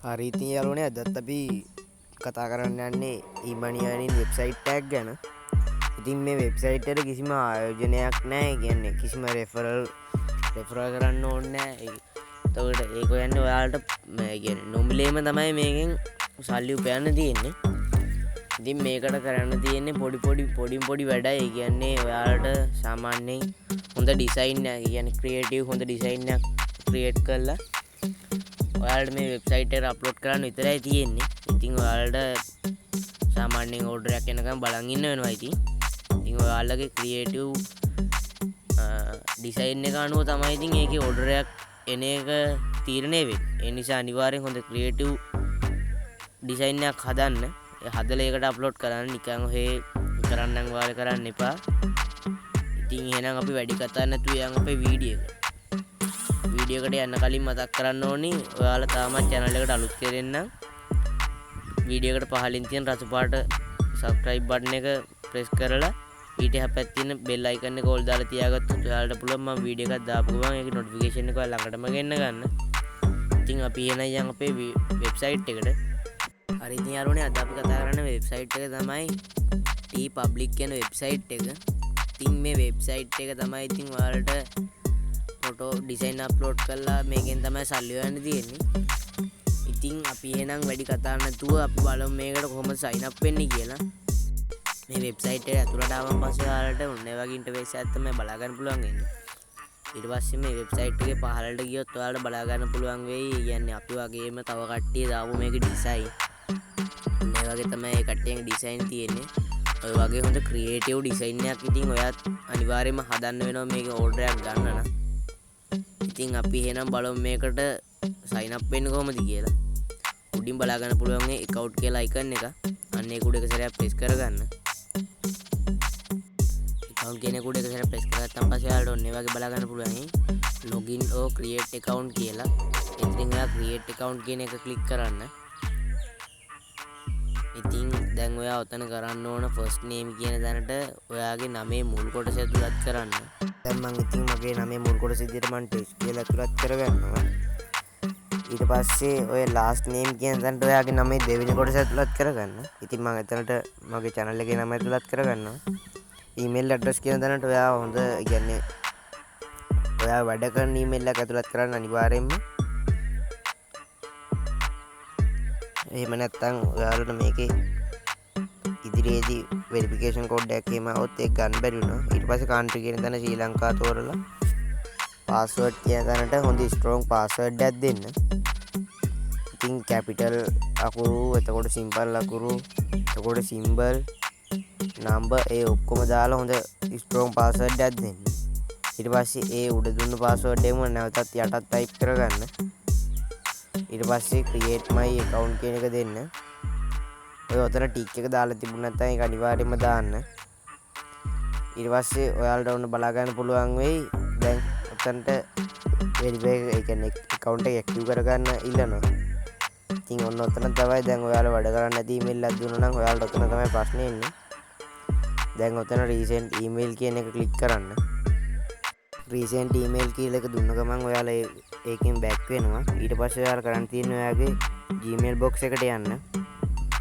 හරි ඉතින් යාළුවනේ අදත් අපි කතා කරන්න යන්නේ ඊමණියානින් වෙබ්සයිට් එකක් ගැන. ඉතින් මේ වෙබ්සයිට් එකට කිසිම ආයෝජනයක් නැහැ. කියන්නේ කිසිම රෙෆරල් කරන්න ඕනේ නැහැ. එතකොට ඒක කියන්නේ ඔයාලට කියන්නේ නොමිලේම තමයි මේකෙන් සල්ලි උපයන්න තියෙන්නේ. ඉතින් මේකට කරන්න තියෙන්නේ පොඩි වැඩයි. ඒ කියන්නේ ඔයාලට සාමාන්‍යයෙන් හොඳ ඩිසයින් එකක්, කියන්නේ ක්‍රියේටිව් හොඳ ඩිසයින් එකක් ක්‍රියේට් කරලා ඔයාලට මේ වෙබ්සයිට් එකට අප්ලෝඩ් කරන්න විතරයි තියෙන්නේ. ඉතින් ඔයාලට සාමාන්‍යයෙන් ඕඩර් එකක් එනකම් බලන් ඉන්න වෙනවා. ඉතින් ඔයාලගේ ක්‍රියේටිව් ඩිසයින් එක අනුව තමයි ඉතින් ඒකේ ඕඩර් එකක් එන එක තීරණය වෙන්නේ. ඒ නිසා අනිවාර්යෙන් හොඳ ක්‍රියේටිව් ඩිසයින් එකක් හදන්න. හදලා ඒකට අප්ලෝඩ් කරන්න. නිකන් ඔහේ කරන්නම් වාලේ කරන්න එපා. ඉතින් එහෙනම් අපි වැඩි කතා නැතුව යන් අපේ වීඩියෝ එකට. වීඩියෝ එකට යන්න කලින් මතක් කරන්න ඕනි ඔයාලා තාමත් channel එකට අලුත් කෙනෙක් නම් වීඩියෝ එකට පහලින් තියෙන රතු පාට subscribe button එක press කරලා ඊට එහා පැත්තේ තියෙන bell icon එක ඕල් දාලා තියාගත්තොත් ඔයාලට පුළුවන් මම වීඩියෝ එකක් දාපු ගමන් ඒකේ notification එක ඔයාලා ළඟටම ගෙන්න ගන්න. ඉතින් අපි එන යන් අපේ website එකට. හරි ඉතින් යාළුවනේ අද අපි කතා කරන්නේ website එක තමයි Teepublic කියන website එක. ඉතින් මේ website එක තමයි ඉතින් ඔයාලට ෆොටෝ ඩිසයින් අප්ලෝඩ් කරලා මේකෙන් තමයි සල්ලි හොයන්න තියෙන්නේ. ඉතින් අපි එහෙනම් වැඩි කතා නැතුව අපි බලමු මේකට කොහොමද sign up වෙන්නේ කියලා. මේ වෙබ්සයිට් එකට ඇතුළට ආවම පස්සේ ඔයාලට ඔන්න ඒ වගේ ඉන්ටර්ෆේස් එකක් තමයි බලා ගන්න පුළුවන් වෙන්නේ. ඊට පස්සේ මේ වෙබ්සයිට් එකේ පහළට ගියොත් ඔයාලට බලා ගන්න පුළුවන් වෙයි. කියන්නේ අපි වගේම තව කට්ටිය දාපු මේකේ ඩිසයින්. ඔන්න ඒ වගේ තමයි මේ කට්ටියගේ ඩිසයින් තියෙන්නේ. ඔය වගේ හොඳ ක්‍රියේටිව් ඩිසයින් එකක් ඉතින් ඔයාත් අනිවාර්යයෙන්ම හදන්න වෙනවා මේකේ ඕඩර් එකක් ගන්න නම්. ඉතින් අපි එහෙනම් බලමු මේකට sign up වෙන්න කොහොමද කියලා. උඩින් බලා ගන්න පුළුවන් මේ account කියලා icon එක. අන්න ඒක උඩ එක සැරයක් press කරගන්න. account කියන එක උඩ එක සැරයක් press කරගත්තාන් පස්සේ ඔයාලට ඔන්න ඒ වගේ බලා ගන්න පුළුවන් login or create account කියලා. ඉතින් ඔයා create account කියන එක click කරන්න. ඉතින් දැන් ඔයා ඔතන කරන්න ඕන first name කියන තැනට ඔයාගේ නමේ මුල් කොටස ඇතුළත් කරන්න. දැන් මම ඉතින් මගේ නමේ මුල් කොටස විදිහට මම ටෙක්ස්ට් කියලා ඇතුළත් කරගන්නවා. ඊට පස්සේ ඔය last name කියන තැනට ඔයාගේ නමේ දෙවෙනි කොටස ඇතුළත් කරගන්න. ඉතින් මම එතනට මගේ channel එකේ නම ඇතුළත් කරගන්නවා. email address කියන තැනට ඔයා හොඳ කියන්නේ ඔයා වැඩ කරන email එක ඇතුළත් කරන්න අනිවාර්යයෙන්ම. එහෙම නැත්නම් ඔයාලට මේකේ ඉදිරියේදී වෙරිෆිකේෂන් කෝඩ් එකක් එහෙම આવොත් ඒක ගන්න බැරි වෙනවා. ඊට පස්සේ country කියන තැන ශ්‍රී ලංකා තෝරලා password කියන තැනට හොඳ strong password එකක් දෙන්න. ඉතින් capital අකුරු, එතකොට simple අකුරු, එතකොට symbol, number ඒ ඔක්කොම දාලා හොඳ strong password එකක් දෙන්න. ඊට පස්සේ ඒ උඩ දුන්න password එකම නැවතත් යටත් type කරගන්න. ඊට පස්සේ create my account කියන එක දෙන්න. ඔය ඔතන ටික් එක දාලා තිබුණ නැත්නම් ඒක අනිවාර්යයෙන්ම දාන්න. ඊට පස්සේ ඔයාලට ඔන්න බලා ගන්න පුළුවන් වෙයි. දැන් ඔතනට verify ඒ කියන්නේ account එක active කරගන්න ඉල්ලනවා. ඉතින් ඔන්න ඔතන තමයි දැන් ඔයාලා වැඩ කරන්න නැති email එකක් දුන්නා නම් ඔයාලට ඔතන තමයි ප්‍රශ්නේ එන්නේ. දැන් ඔතන recent email කියන එක click කරන්න. recent email කියලා එක දුන්න ගමන් ඔයාලා ඒකෙන් back වෙනවා. ඊට පස්සේ ඔයාලා කරන්න තියෙන්නේ ඔයාගේ Gmail box එකට යන්න.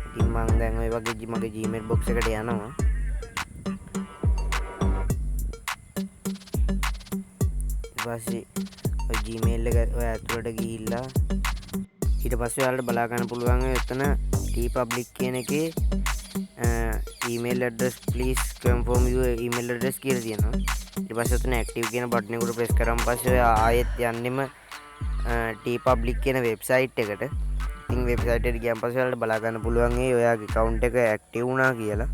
ඉතින් මම දැන් ඔය වගේ මගේ Gmail box එකට යනවා. ඊට පස්සේ ඔය Gmail එක ඔය ඇතුළට ගිහිල්ලා ඊට පස්සේ ඔයාලට බලා ගන්න පුළුවන් එතන Teepublic කියන එකේ email address please confirm your email address කියලා තියෙනවා. ඊට පස්සේ ඔතන active කියන බටන් එක උඩ press කරාම පස්සේ ඔයා ආයෙත් යන්නෙම Teepublic කියන website එකට. ඉතින් website එකට ගියාන් පස්සේ ඔයාලට බලා ගන්න පුළුවන් ඔයාගේ account එක active වුණා කියලා.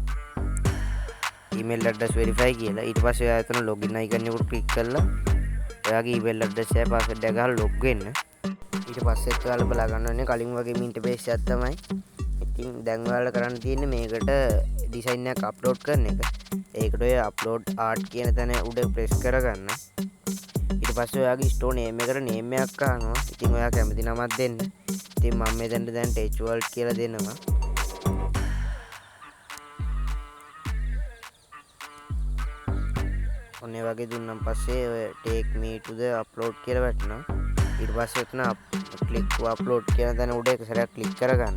email address verify කියලා. ඊට පස්සේ ඔයා එතන login icon එක උඩ click කරලා ඔයාගේ email address එක password එක ගහලා log වෙන්න. ඊට පස්සේ ඔයාලා බලා ගන්න ඕනේ කලින් වගේම interface එකක් තමයි. ඉතින් දැන් ඔයාලා කරන්න තියෙන්නේ මේකට design එකක් upload කරන එක. ඒකට ඔය upload art කියන තැන උඩ press කරගන්න. ඊට පස්සේ ඔයාගේ store name එකට name එකක් අහනවා. ඉතින් ඔයා කැමති නමක් දෙන්න. ඉතින් මම මෙතනට දැන් Tech World කියලා දෙනවා. ඔන්න ඒ වගේ දුන්නාන් පස්සේ ඔය take me to the upload කියලා වැටෙනවා. ඊට පස්සේ එතන ක්ලික් to upload කියන තැන උඩ එක සැරයක් ක්ලික් කරගන්න.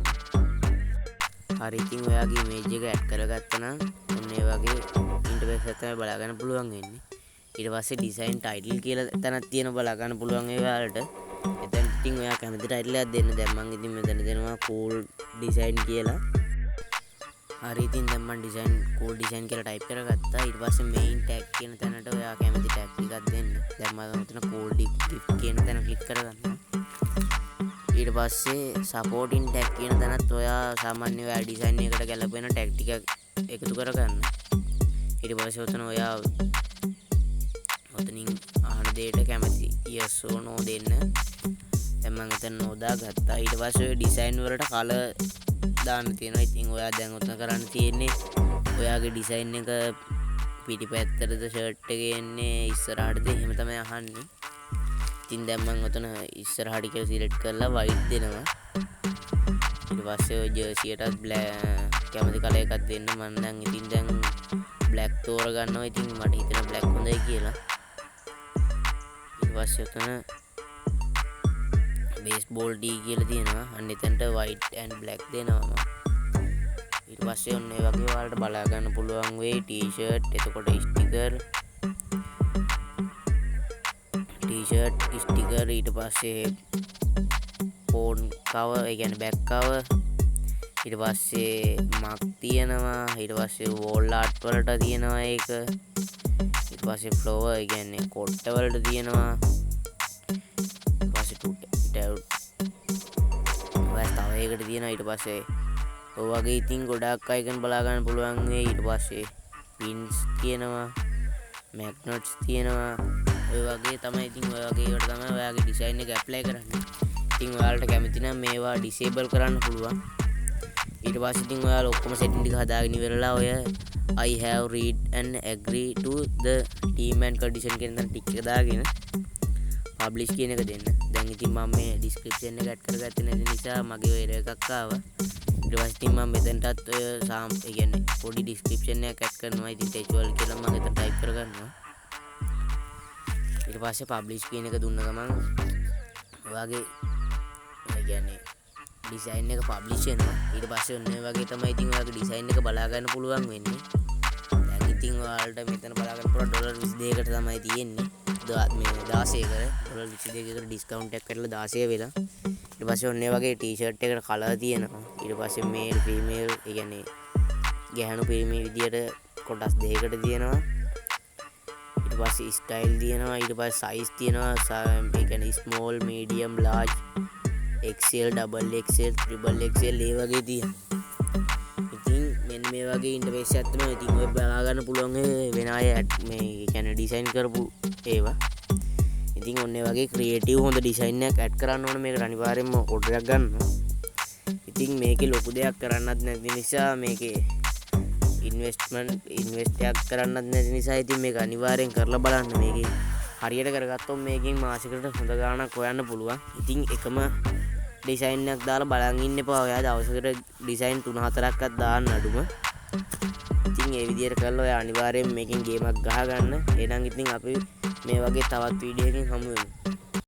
හරි ඉතින් ඔයාගේ image එක add කරගත්තා නම් ඔන්න ඒ වගේ interface එකක් තමයි බලා ගන්න පුළුවන් වෙන්නේ. ඊට පස්සේ design title කියලා තැනක් තියෙනවා බලා ගන්න පුළුවන් ඒ ඔයාලට. එතන ඉතින් ඔයා කැමති title එකක් දෙන්න. දැන් මම ඉතින් මෙතන දෙනවා cool design කියලා. හරි ඉතින් දැන් මම cool design කියලා type කරගත්තා. ඊට පස්සේ main tag කියන තැනට ඔයා කැමති tag ටිකක් දෙන්න. දැන් මම මෙතන cool gift කියන තැන click කරගන්නවා. ඊට පස්සේ supporting tag කියන තැනත් ඔයා සාමාන්‍ය ඔයා design එකකට ගැලපෙන tag ටික එකතු කරගන්න. ඊට පස්සේ ඔතන ඔයා ඔතනින් අහන දෙයට කැමති yes or no දෙන්න. දැන් මම එතන no දාගත්තා. ඊට පස්සේ ඔය design වලට color දාන්න තියෙනවා. ඉතින් ඔයා දැන් උතන කරන්න තියෙන්නේ ඔයාගේ ඩිසයින් එක පිටිපැත්තටද ෂර්ට් එකේ එන්නේ ඉස්සරහටද එහෙම තමයි අහන්නේ. ඉතින් දැන් මම උතන ඉස්සරහට කියලා සිලෙක්ට් කරලා white දෙනවා. ඊට පස්සේ ඔය ජර්සි එකටත් කැමති කලර් එකක් දෙන්න. මම දැන් ඉතින් දැන් black තෝරගන්නවා. ඉතින් මට හිතෙනවා black හොඳයි කියලා. ඊට පස්සේ උතන baseball tee කියලා තියෙනවා. අන්න එතනට white and black දෙනවා. ඊට පස්සේ ඔන්න ඒ වගේ ඔයාලට බලා ගන්න පුළුවන් වෙයි t-shirt එතකොට sticker ඊට පස්සේ phone cover ඒ කියන්නේ back cover ඊට පස්සේ mark තියෙනවා. ඊට පස්සේ wall art වලට තියෙනවා ඒක. ඊට පස්සේ flower ඒ කියන්නේ කොට වලට තියෙනවා. ඊට පස්සේ තව ඒකට තියෙනවා. ඊට පස්සේ ඔය වගේ ඉතින් ගොඩාක් අයකන් බලා ගන්න පුළුවන් වෙයි. ඊට පස්සේ pins තියෙනවා, magnets තියෙනවා. ඔය වගේ තමයි ඉතින් ඔය වගේ ඒකට තමයි ඔයාගේ design එක apply කරන්නේ. ඉතින් ඔයාලට කැමති නම් මේවා disable කරන්න පුළුවන්. ඊට පස්සේ ඉතින් ඔයාලා ඔක්කොම setting ටික හදාගෙන ඉවරලා ඔය I have read and agree to the team and condition කියන තැන ටික එක දාගෙන publish කියන එක දෙන්න. දැන් ඉතින් මම මේ description එක add කරගත්තේ නැති නිසා මගේ ඔය error එකක් ආවා. ඊට පස්සේ ඉතින් මම මෙතනටත් ඔය ඒ කියන්නේ පොඩි description එකක් add කරනවා. ඉතින් textual කියලා මම එතන type කරගන්නවා. ඊට පස්සේ publish කියන එක දුන්න ගමන් ඔයාගේ ඒ කියන්නේ design එක publish වෙනවා. ඊට පස්සේ ඔන්න ඔය වගේ තමයි ඉතින් ඔයාගේ design එක බලා ගන්න පුළුවන් වෙන්නේ. දැන් ඉතින් ඔයාලට මෙතන බලා ගන්න පුළුවන් $22කට තමයි තියෙන්නේ. මේ 16කට $22කට ඩිස්කවුන්ට් එකක් කරලා 16 වෙලා. ඊට පස්සේ ඔන්න ඒ වගේ ටී-ෂර්ට් එකට කලර් තියෙනවා. ඊට පස්සේ මේල් ෆීමේල් ඒ කියන්නේ ගැහණු පිරිමි විදියට කොටස් දෙකකට තියෙනවා. ඊට පස්සේ ස්ටයිල් තියෙනවා. ඊට පස්සේ සයිස් තියෙනවා. ඒ කියන්නේ small, medium, large, XL, double XL, triple XL ඒ වගේ තියෙනවා. ඉතින් මෙන්න මේ වගේ ඉන්ටර්ෆේස් එකක් තමයි. ඉතින් ඔය බලා ගන්න පුළුවන් වෙන අය මේ කියන්නේ ඩිසයින් කරපු ඒවා. ඉතින් ඔන්න ඒ වගේ ක්‍රියේටිව් හොඳ ඩිසයින් එකක් ඇඩ් කරන්න ඕනේ. මේකට අනිවාර්යයෙන්ම ඕඩර් එකක් ගන්න. ඉතින් මේකේ ලොකු දෙයක් කරන්නත් නැති නිසා මේකේ ඉන්වෙස්ට් එකක් කරන්නත් නැති නිසා ඉතින් මේක අනිවාර්යෙන් කරලා බලන්න. මේකේ හරියට කරගත්තොත් මේකෙන් මාසෙකට හොඳ ගාණක් හොයන්න පුළුවන්. ඉතින් එකම ඩිසයින් එකක් දාලා බලන් ඉන්න එපා. ඔයා දවසකට ඩිසයින් 3-4ක්වත් දාන්න අඩුම. ඉතින් ඒ විදිහට කරලා ඔයා අනිවාර්යෙන් මේකෙන් ගේමක් ගහ ගන්න. එහෙනම් ඉතින් අපි මේ වගේ තවත් වීඩියෝ එකකින් හමු වෙමු.